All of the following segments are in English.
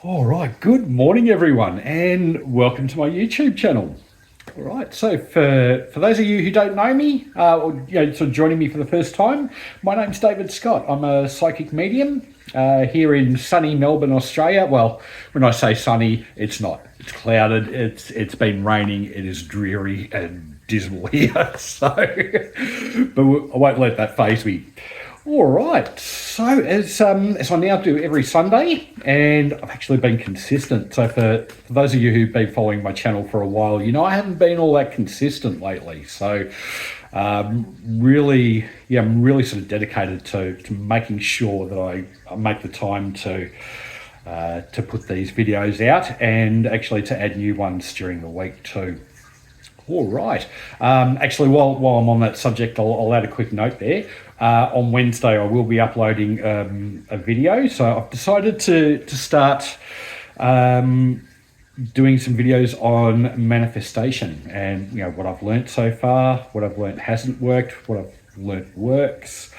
All right, good morning, everyone, and welcome to my YouTube channel. All right, so for those of you who don't know me, or sort of joining me for the first time, my name's David Scott. I'm a psychic medium here in sunny Melbourne, Australia. Well, when I say sunny, it's not. It's clouded. It's been raining. It is dreary and dismal here. So, but I won't let that faze me. All right, so as I now do every Sunday, and I've actually been consistent. So for those of you who've been following my channel for a while, I haven't been all that consistent lately. So really, I'm really sort of dedicated to making sure that I make the time to put these videos out, and actually to add new ones during the week too. All right. Actually, while I'm on that subject, I'll add a quick note there. On Wednesday, I will be uploading a video. So I've decided to start doing some videos on manifestation, and what I've learnt so far, what I've learnt hasn't worked, what I've learnt works,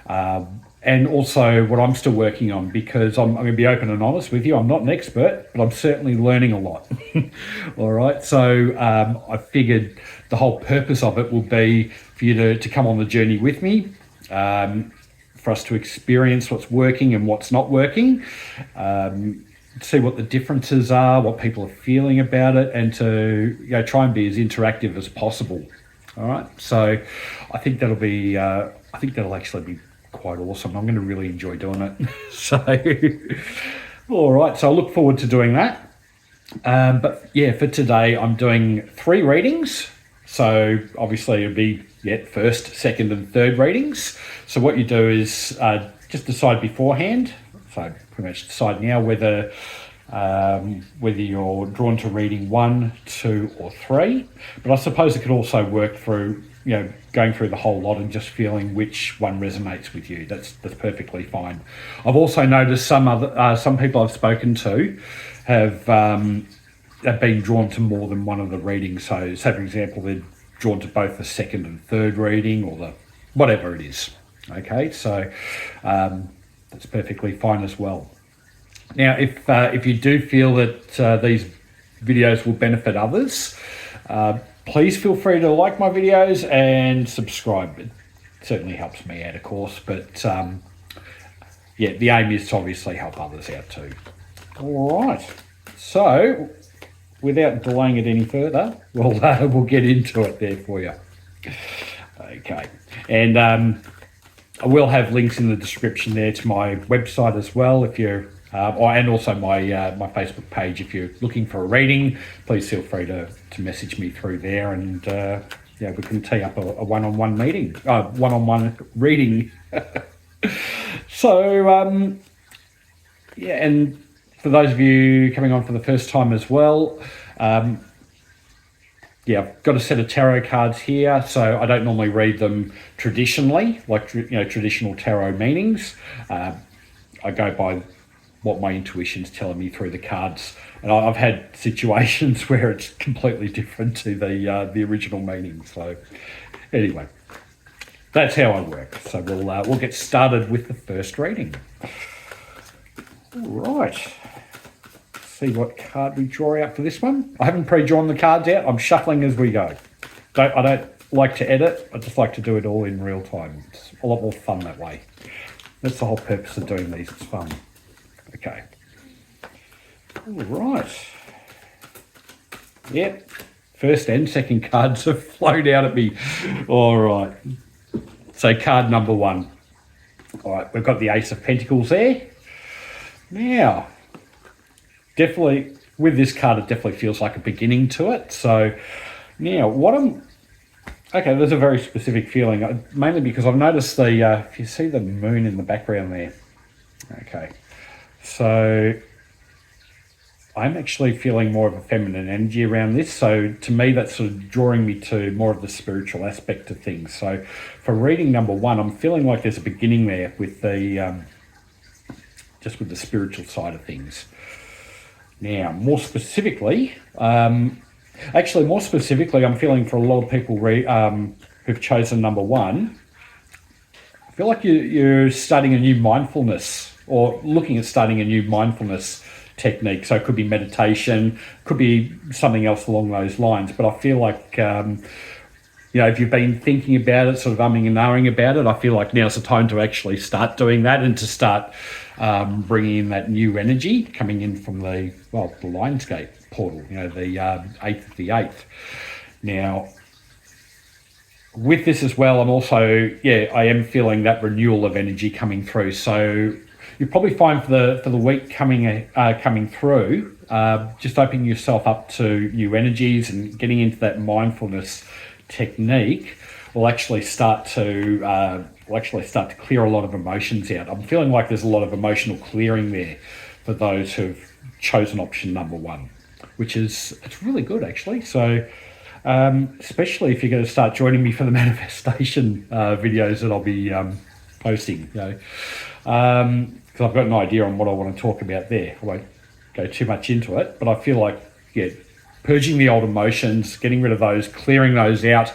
and also what I'm still working on, because I'm going to be open and honest with you. I'm not an expert, but I'm certainly learning a lot. All right. So I figured the whole purpose of it will be for you to come on the journey with me, for us to experience what's working and what's not working, see what the differences are, what people are feeling about it, and to try and be as interactive as possible. All right. So I think that'll actually be quite awesome. I'm going to really enjoy doing it. So, all right. So I look forward to doing that. But yeah, for today, I'm doing 3 readings. So obviously it'll be first, second, and third readings. So what you do is just decide beforehand. So pretty much decide now whether you're drawn to reading 1, 2, or 3. But I suppose it could also work through going through the whole lot and just feeling which one resonates with you. That's perfectly fine. I've also noticed some people I've spoken to have been drawn to more than one of the readings. So say for example, they're drawn to both the second and third reading, or the whatever it is. Okay, so that's perfectly fine as well. Now, if you do feel that these videos will benefit others, please feel free to like my videos and subscribe. It certainly helps me out, of course, but the aim is to obviously help others out too. All right, so without delaying it any further, we'll get into it there for you. Okay, and I will have links in the description there to my website as well, if you're and also my Facebook page. If you're looking for a reading, please feel free to message me through there, and we can tee up a one-on-one meeting, one-on-one reading. So and for those of you coming on for the first time as well, I've got a set of tarot cards here. So I don't normally read them traditionally, like traditional tarot meanings. I go by what my intuition's telling me through the cards, and I've had situations where it's completely different to the original meaning. So anyway, that's how I work. So we'll get started with the first reading. All right. See what card we draw out for this one. I haven't pre-drawn the cards out. I'm shuffling as we go. I don't like to edit. I just like to do it all in real time. It's a lot more fun that way. That's the whole purpose of doing these. It's fun. Okay. All right. Yep. First and second cards have flowed out at me. All right. So card number 1. All right. We've got the Ace of Pentacles there. Now, definitely with this card, it definitely feels like a beginning to it. So now there's a very specific feeling, mainly because I've noticed if you see the moon in the background there. Okay. So I'm actually feeling more of a feminine energy around this. So to me, that's sort of drawing me to more of the spiritual aspect of things. So for reading number 1, I'm feeling like there's a beginning there with just with the spiritual side of things. Now, more specifically, I'm feeling for a lot of people who've chosen number 1, I feel like you're starting a new mindfulness, or looking at starting a new mindfulness technique. So it could be meditation, could be something else along those lines. But I feel like, if you've been thinking about it, sort of umming and ahhing about it, I feel like now's the time to actually start doing that and to start bringing in that new energy coming in from the Lionsgate portal, the 8th of the 8th. Now, with this as well, I'm also, I am feeling that renewal of energy coming through. So you'll probably find for the week coming through, just opening yourself up to new energies and getting into that mindfulness technique will actually start to clear a lot of emotions out. I'm feeling like there's a lot of emotional clearing there for those who've chosen option number 1, which it's really good actually. So especially if you're going to start joining me for the manifestation videos that I'll be posting, because I've got an idea on what I want to talk about there. I won't go too much into it, but I feel like, purging the old emotions, getting rid of those, clearing those out.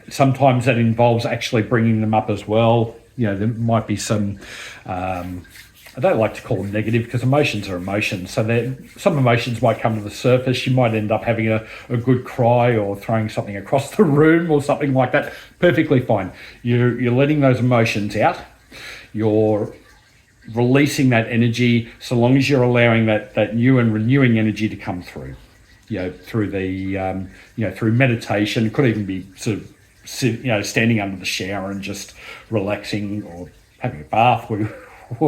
Sometimes that involves actually bringing them up as well. There might be some, I don't like to call them negative because emotions are emotions. So some emotions might come to the surface. You might end up having a good cry or throwing something across the room or something like that. Perfectly fine. You're letting those emotions out. You're releasing that energy so long as you're allowing that new and renewing energy to come through. Through the through meditation. It could even be sort of standing under the shower and just relaxing, or having a bath, or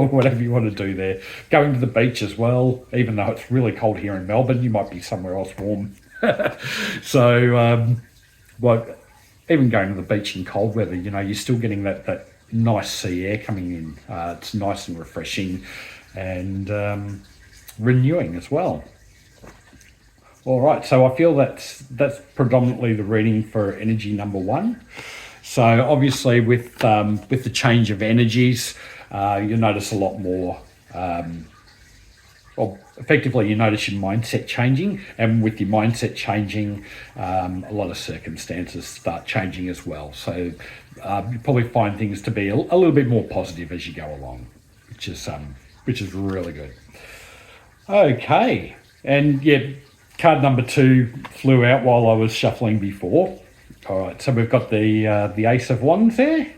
whatever you want to do there. Going to the beach as well, even though it's really cold here in Melbourne, you might be somewhere else warm. So, even going to the beach in cold weather, you're still getting that nice sea air coming in. It's nice and refreshing and renewing as well. All right, so I feel that's predominantly the reading for energy number 1. So obviously with the change of energies, you'll notice a lot more. Effectively, you notice your mindset changing, and with your mindset changing, a lot of circumstances start changing as well. So you probably find things to be a little bit more positive as you go along, which is really good. Okay, and card number 2 flew out while I was shuffling before. All right, so we've got the Ace of Wands there.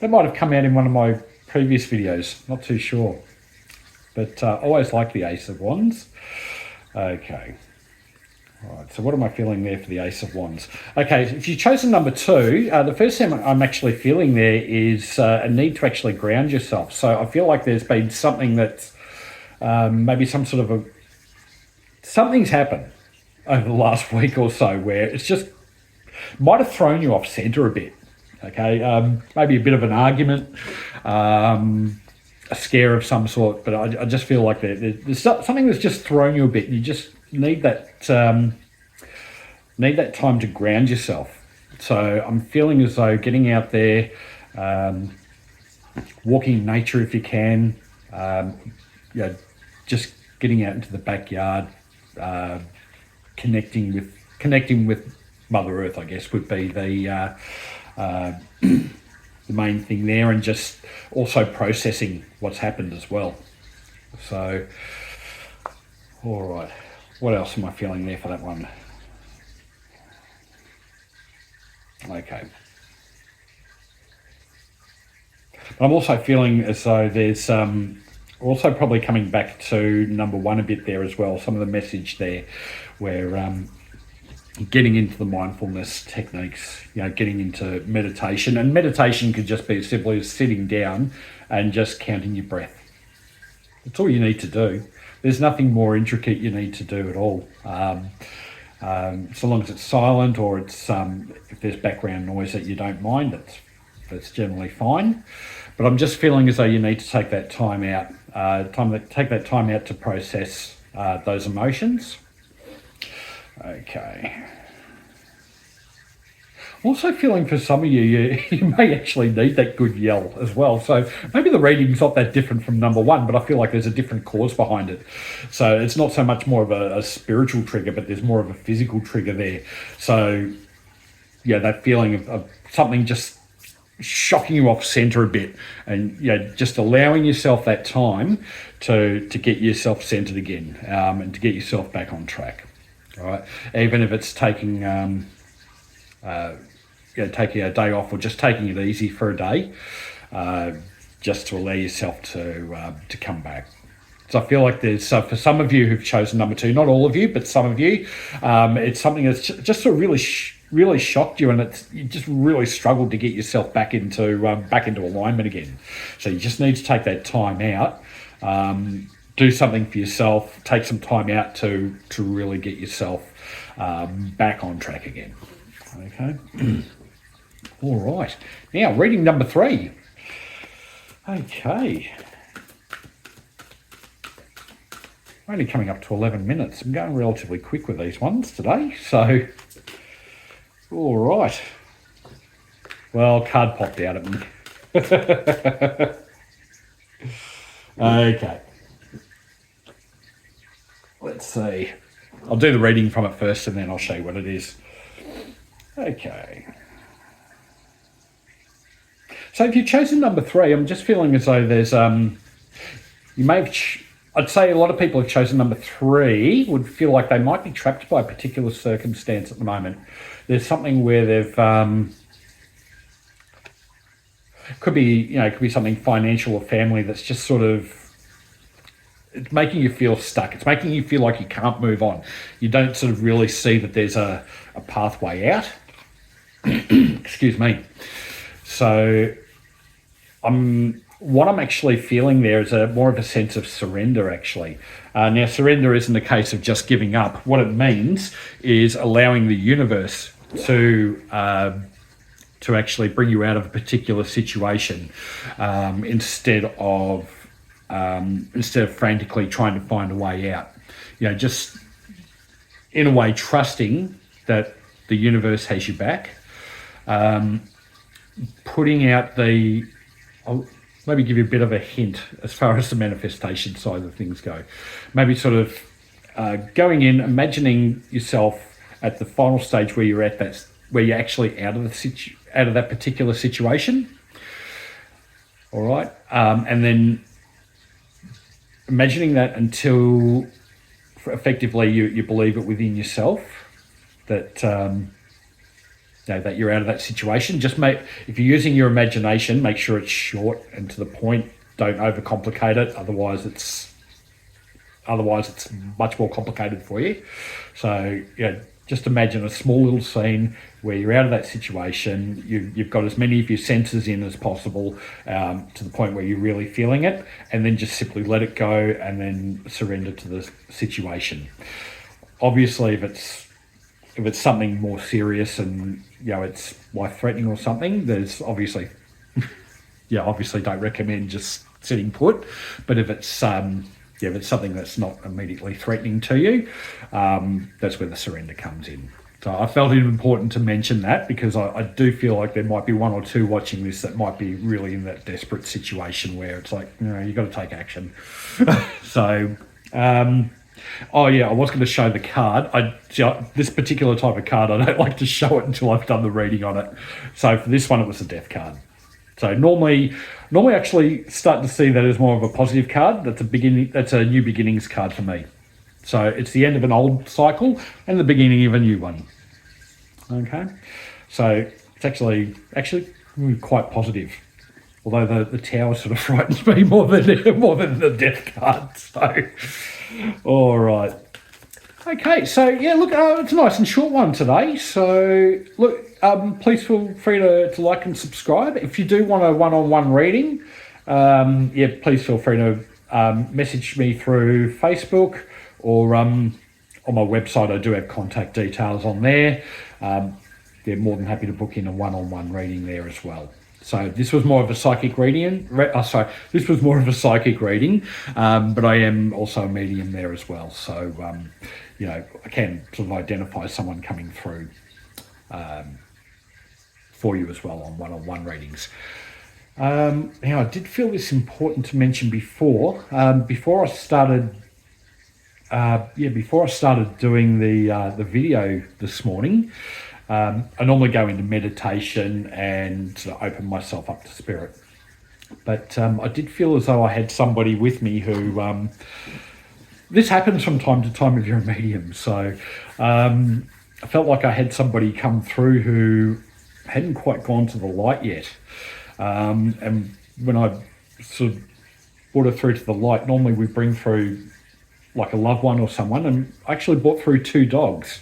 That might have come out in one of my previous videos, not too sure. But I always like the Ace of Wands. Okay. All right, so what am I feeling there for the Ace of Wands? Okay, if you've chosen number 2, the first thing I'm actually feeling there is a need to actually ground yourself. So I feel like there's been something that's maybe some sort of something's happened over the last week or so where it's just might have thrown you off center a bit. Okay, maybe a bit of an argument, a scare of some sort, but I just feel like there's something that's just thrown you a bit. You just need that time to ground yourself. So I'm feeling as though getting out there, walking in nature if you can, just getting out into the backyard, connecting with Mother Earth, I guess, would be the main thing there, and just also processing what's happened as well. So, all right, what else am I feeling there for that one? Okay. I'm also feeling as though there's also probably coming back to number 1 a bit there as well, some of the message there where getting into the mindfulness techniques, getting into meditation. And meditation could just be as simple as sitting down and just counting your breath. That's all you need to do. There's nothing more intricate you need to do at all. So long as it's silent, or it's if there's background noise that you don't mind, that's generally fine. But I'm just feeling as though you need to take that time out, to process those emotions. Okay. Also feeling for some of you may actually need that good yell as well. So maybe the reading's not that different from number 1, but I feel like there's a different cause behind it. So it's not so much more of a spiritual trigger, but there's more of a physical trigger there. So that feeling of something just shocking you off center a bit, and just allowing yourself that time to get yourself centered again, and to get yourself back on track. All right, even if it's taking taking a day off, or just taking it easy for a day, just to allow yourself to come back. So I feel like there's, for some of you who've chosen number 2, not all of you, but some of you, it's something that's just sort of really shocked you, and you just really struggled to get yourself back into alignment again. So you just need to take that time out, do something for yourself, take some time out to really get yourself back on track again. Okay. All right. Now, reading number 3. Okay. Only coming up to 11 minutes. I'm going relatively quick with these ones today. So, all right. Well, card popped out at me. Okay. Let's see. I'll do the reading from it first, and then I'll show you what it is. Okay. So if you've chosen number 3, I'm just feeling as though there's, you may have, I'd say a lot of people have chosen number 3 would feel like they might be trapped by a particular circumstance at the moment. There's something where they've, could be something financial or family that's just sort of, it's making you feel stuck. It's making you feel like you can't move on. You don't sort of really see that there's a pathway out. Excuse me. So what I'm actually feeling there is more of a sense of surrender, actually. Now, surrender isn't a case of just giving up. What it means is allowing the universe to actually bring you out of a particular situation, instead of frantically trying to find a way out. Just in a way trusting that the universe has you back. Putting out I'll maybe give you a bit of a hint as far as the manifestation side of things go. Maybe sort of going in, imagining yourself at the final stage where you're at where you're actually out of that particular situation. All right, and then imagining that until effectively you believe it within yourself that that you're out of that situation. Just if you're using your imagination, make sure it's short and to the point. Don't overcomplicate it. Otherwise it's much more complicated for you. So just imagine a small little scene where you're out of that situation. You've got as many of your senses in as possible, to the point where you're really feeling it, and then just simply let it go and then surrender to the situation. Obviously, if it's something more serious and it's life-threatening or something, there's obviously don't recommend just sitting put. But if it's something that's not immediately threatening to you, that's where the surrender comes in. So I felt it important to mention that, because I do feel like there might be one or two watching this that might be really in that desperate situation where it's like, you've got to take action. So, I was going to show the card. This particular type of card, I don't like to show it until I've done the reading on it. So for this one, it was a death card. So normally actually start to see that as more of a positive card. That's a new beginnings card for me. So it's the end of an old cycle and the beginning of a new one. Okay, so it's actually quite positive. Although the tower sort of frightens me more than the death card. So, all right. Okay, so look, it's a nice and short one today. So look, please feel free to like and subscribe. If you do want a one-on-one reading, please feel free to message me through Facebook or on my website. I do have contact details on there. They're more than happy to book in a one-on-one reading there as well. So this was more of a psychic reading. This was more of a psychic reading, but I am also a medium there as well. So I can sort of identify someone coming through for you as well on one-on-one readings. Now, I did feel this important to mention before I started doing the video this morning. I normally go into meditation and sort of open myself up to spirit. But I did feel as though I had somebody with me who, this happens from time to time if you're a medium. So I felt like I had somebody come through who hadn't quite gone to the light yet. And when I sort of brought her through to the light, normally we bring through like a loved one or someone, and I actually brought through 2 dogs.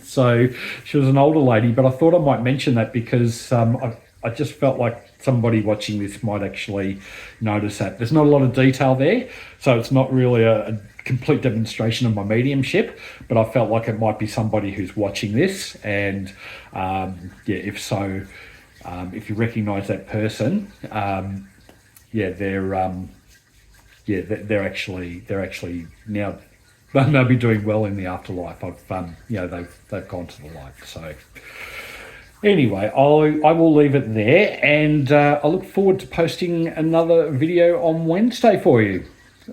So she was an older lady, but I thought I might mention that because I just felt like somebody watching this might actually notice that. There's not a lot of detail there, so it's not really a complete demonstration of my mediumship, but I felt like it might be somebody who's watching this, and if so, if you recognise that person, they're actually now they'll be doing well in the afterlife. They've gone to the light. So anyway, I will leave it there, and I look forward to posting another video on Wednesday for you.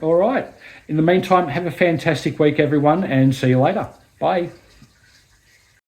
All right. In the meantime, have a fantastic week, everyone, and see you later. Bye.